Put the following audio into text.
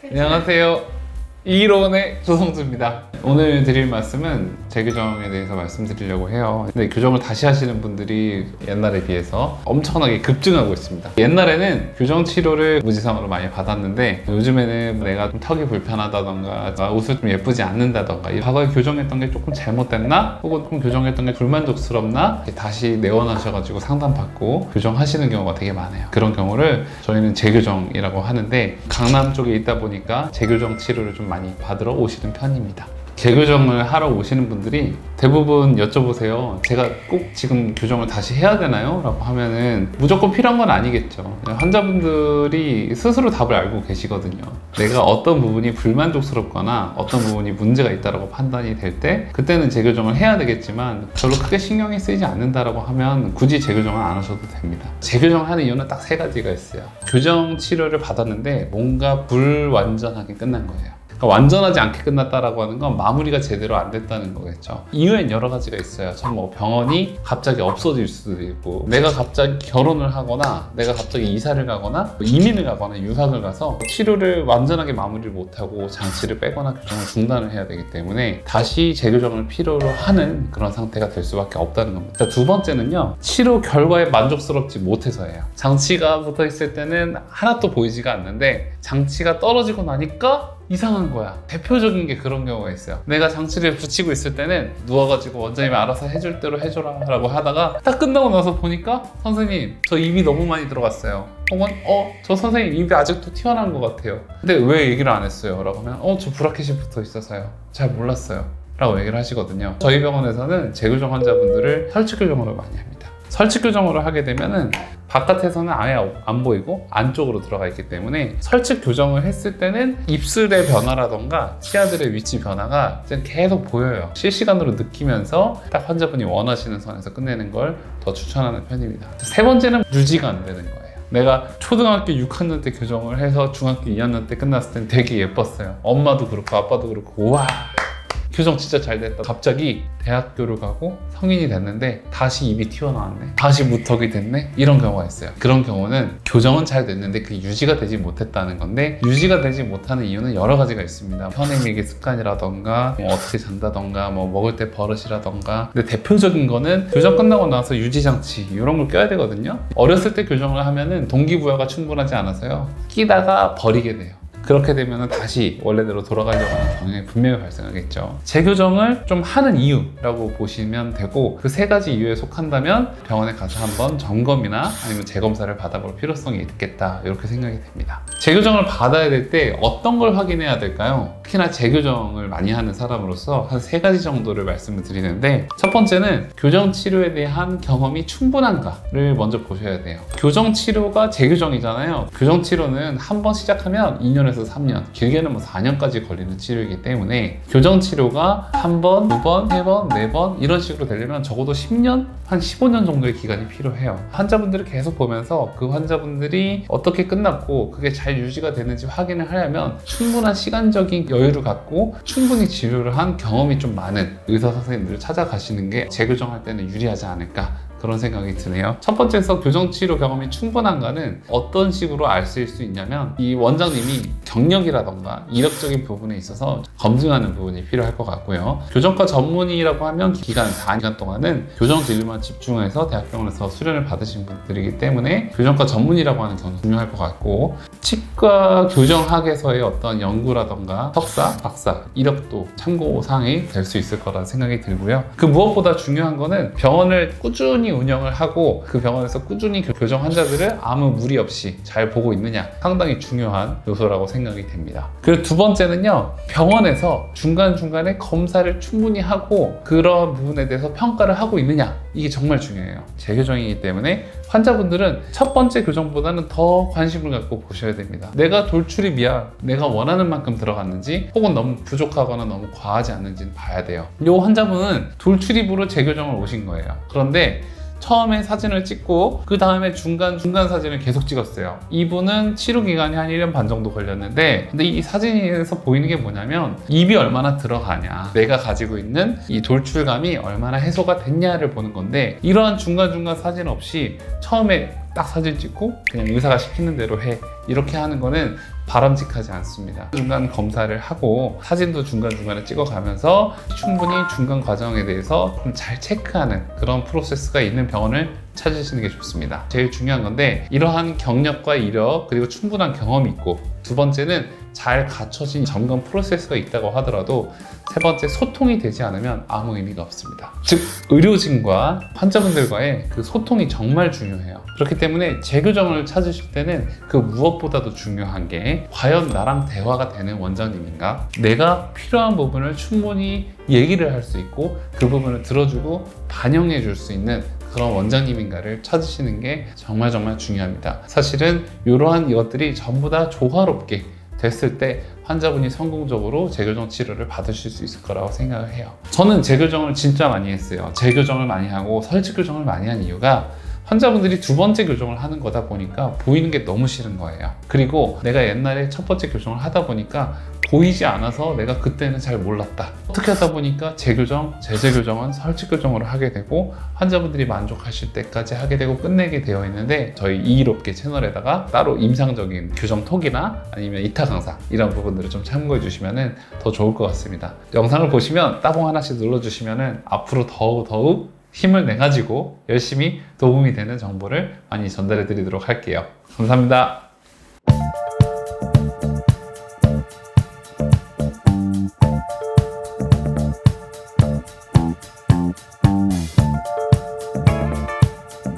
안녕하세요. 이론의 조성주입니다. 오늘 드릴 말씀은 재교정에 대해서 말씀드리려고 해요. 근데 교정을 다시 하시는 분들이 옛날에 비해서 엄청나게 급증하고 있습니다. 옛날에는 교정 치료를 무지성으로 많이 받았는데 요즘에는 내가 좀 턱이 불편하다던가 옷을 좀 예쁘지 않는다던가 과거에 교정했던 게 조금 잘못됐나? 혹은 좀 교정했던 게 불만족스럽나? 다시 내원하셔가지고 상담받고 교정하시는 경우가 되게 많아요. 그런 경우를 저희는 재교정이라고 하는데 강남 쪽에 있다 보니까 재교정 치료를 좀 많이 받으러 오시는 편입니다. 재교정을 하러 오시는 분들이 대부분 여쭤보세요. 제가 꼭 지금 교정을 다시 해야 되나요? 라고 하면은 무조건 필요한 건 아니겠죠. 환자분들이 스스로 답을 알고 계시거든요. 내가 어떤 부분이 불만족스럽거나 어떤 부분이 문제가 있다고 판단이 될 때 그때는 재교정을 해야 되겠지만 별로 크게 신경이 쓰이지 않는다라고 하면 굳이 재교정을 안 하셔도 됩니다. 재교정을 하는 이유는 딱 세 가지가 있어요. 교정 치료를 받았는데 뭔가 불완전하게 끝난 거예요. 완전하지 않게 끝났다라고 하는 건 마무리가 제대로 안 됐다는 거겠죠. 이유엔 여러 가지가 있어요. 전 뭐 병원이 갑자기 없어질 수도 있고, 내가 갑자기 결혼을 하거나, 내가 갑자기 이사를 가거나, 이민을 가거나, 유학을 가서 치료를 완전하게 마무리를 못하고 장치를 빼거나 교정을 중단을 해야 되기 때문에 다시 재교정을 필요로 하는 그런 상태가 될 수밖에 없다는 겁니다. 자, 두 번째는요, 치료 결과에 만족스럽지 못해서예요. 장치가 붙어 있을 때는 하나도 보이지가 않는데 장치가 떨어지고 나니까 이상한 거야. 대표적인 게 그런 경우가 있어요. 내가 장치를 붙이고 있을 때는 누워가지고 원장님이 알아서 해줄 대로 해줘라 라고 하다가 딱 끝나고 나서 보니까 선생님 저 입이 너무 많이 들어갔어요. 혹은 저 선생님 입이 아직도 튀어나온 것 같아요. 근데 왜 얘기를 안 했어요? 라고 하면 저 브라켓이 붙어 있어서요. 잘 몰랐어요 라고 얘기를 하시거든요. 저희 병원에서는 재교정 환자분들을 설치 교정으로 많이 합니다. 설치 교정으로 하게 되면은 바깥에서는 아예 안 보이고 안쪽으로 들어가 있기 때문에 설치 교정을 했을 때는 입술의 변화라던가 치아들의 위치 변화가 계속 보여요. 실시간으로 느끼면서 딱 환자분이 원하시는 선에서 끝내는 걸 더 추천하는 편입니다. 세 번째는 유지가 안 되는 거예요. 내가 초등학교 6학년 때 교정을 해서 중학교 2학년 때 끝났을 땐 되게 예뻤어요. 엄마도 그렇고 아빠도 그렇고 우와 교정 진짜 잘 됐다. 갑자기 대학교를 가고 성인이 됐는데 다시 입이 튀어나왔네, 다시 무턱이 됐네, 이런 경우가 있어요. 그런 경우는 교정은 잘 됐는데 그 유지가 되지 못했다는 건데, 유지가 되지 못하는 이유는 여러 가지가 있습니다. 현행일기 습관이라던가 어떻게 잔다던가 먹을 때 버릇이라던가. 근데 대표적인 거는 교정 끝나고 나서 유지장치 이런 걸 껴야 되거든요. 어렸을 때 교정을 하면은 동기부여가 충분하지 않아서요, 끼다가 버리게 돼요. 그렇게 되면 다시 원래대로 돌아가려고 하는 경향이 분명히 발생하겠죠. 재교정을 좀 하는 이유라고 보시면 되고, 그 세 가지 이유에 속한다면 병원에 가서 한번 점검이나 아니면 재검사를 받아볼 필요성이 있겠다, 이렇게 생각이 됩니다. 재교정을 받아야 될 때 어떤 걸 확인해야 될까요? 특히나 재교정을 많이 하는 사람으로서 한 세 가지 정도를 말씀을 드리는데, 첫 번째는 교정 치료에 대한 경험이 충분한가를 먼저 보셔야 돼요. 교정 치료가 재교정이잖아요. 교정 치료는 한 번 시작하면 2년에서 3년, 길게는 4년까지 걸리는 치료이기 때문에 교정 치료가 한 번, 두 번, 세 번, 네 번 이런 식으로 되려면 적어도 10년, 한 15년 정도의 기간이 필요해요. 환자분들을 계속 보면서 그 환자분들이 어떻게 끝났고 그게 잘 유지가 되는지 확인을 하려면 충분한 시간적인 여유를 갖고 충분히 치료를 한 경험이 좀 많은 의사 선생님들을 찾아가시는 게 재교정할 때는 유리하지 않을까, 그런 생각이 드네요. 첫 번째에서 교정 치료 경험이 충분한가는 어떤 식으로 알 수 있냐면, 이 원장님이 경력이라던가 이력적인 부분에 있어서 검증하는 부분이 필요할 것 같고요. 교정과 전문의라고 하면 기간 4년 동안은 교정 진료만 집중해서 대학병원에서 수련을 받으신 분들이기 때문에 교정과 전문의라고 하는 경우는 중요할 것 같고, 치과 교정학에서의 어떤 연구라던가 석사, 박사 이력도 참고사항이 될 수 있을 거라는 생각이 들고요. 그 무엇보다 중요한 거는 병원을 꾸준히 운영을 하고 그 병원에서 꾸준히 교정 환자들을 아무 무리 없이 잘 보고 있느냐, 상당히 중요한 요소라고 생각이 됩니다. 그리고 두 번째는요, 병원에서 중간중간에 검사를 충분히 하고 그런 부분에 대해서 평가를 하고 있느냐, 이게 정말 중요해요. 재교정이기 때문에 환자분들은 첫 번째 교정보다는 더 관심을 갖고 보셔야 됩니다. 내가 돌출입이야, 내가 원하는 만큼 들어갔는지 혹은 너무 부족하거나 너무 과하지 않는지는 봐야 돼요. 이 환자분은 돌출입으로 재교정을 오신 거예요. 그런데 처음에 사진을 찍고 그 다음에 중간 사진을 계속 찍었어요. 이분은 치료 기간이 한 1년 반 정도 걸렸는데, 근데 이 사진에서 보이는 게 뭐냐면 입이 얼마나 들어가냐, 내가 가지고 있는 이 돌출감이 얼마나 해소가 됐냐를 보는 건데, 이러한 중간 사진 없이 처음에 딱 사진 찍고 그냥 의사가 시키는 대로 해, 이렇게 하는 거는 바람직하지 않습니다. 중간 검사를 하고 사진도 중간중간에 찍어가면서 충분히 중간 과정에 대해서 좀 잘 체크하는 그런 프로세스가 있는 병원을 찾으시는 게 좋습니다. 제일 중요한 건데 이러한 경력과 이력 그리고 충분한 경험이 있고 두 번째는 잘 갖춰진 점검 프로세스가 있다고 하더라도 세 번째 소통이 되지 않으면 아무 의미가 없습니다. 즉 의료진과 환자분들과의 그 소통이 정말 중요해요. 그렇기 때문에 재교정을 찾으실 때는 그 무엇보다도 중요한 게 과연 나랑 대화가 되는 원장님인가, 내가 필요한 부분을 충분히 얘기를 할 수 있고 그 부분을 들어주고 반영해 줄 수 있는 그런 원장님인가를 찾으시는 게 정말 중요합니다. 사실은 이러한 이것들이 전부 다 조화롭게 됐을 때 환자분이 성공적으로 재교정 치료를 받으실 수 있을 거라고 생각을 해요. 저는 재교정을 진짜 많이 했어요. 재교정을 많이 하고 설치 교정을 많이 한 이유가 환자분들이 두 번째 교정을 하는 거다 보니까 보이는 게 너무 싫은 거예요. 그리고 내가 옛날에 첫 번째 교정을 하다 보니까 보이지 않아서 내가 그때는 잘 몰랐다. 어떻게 하다 보니까 재교정, 재재교정은 설치 교정으로 하게 되고 환자분들이 만족하실 때까지 하게 되고 끝내게 되어 있는데 저희 이의롭게 채널에다가 따로 임상적인 교정 톡이나 아니면 이타 강사 이런 부분들을 좀 참고해 주시면 더 좋을 것 같습니다. 영상을 보시면 따봉 하나씩 눌러주시면 앞으로 더욱 힘을 내가지고 열심히 도움이 되는 정보를 많이 전달해 드리도록 할게요. 감사합니다.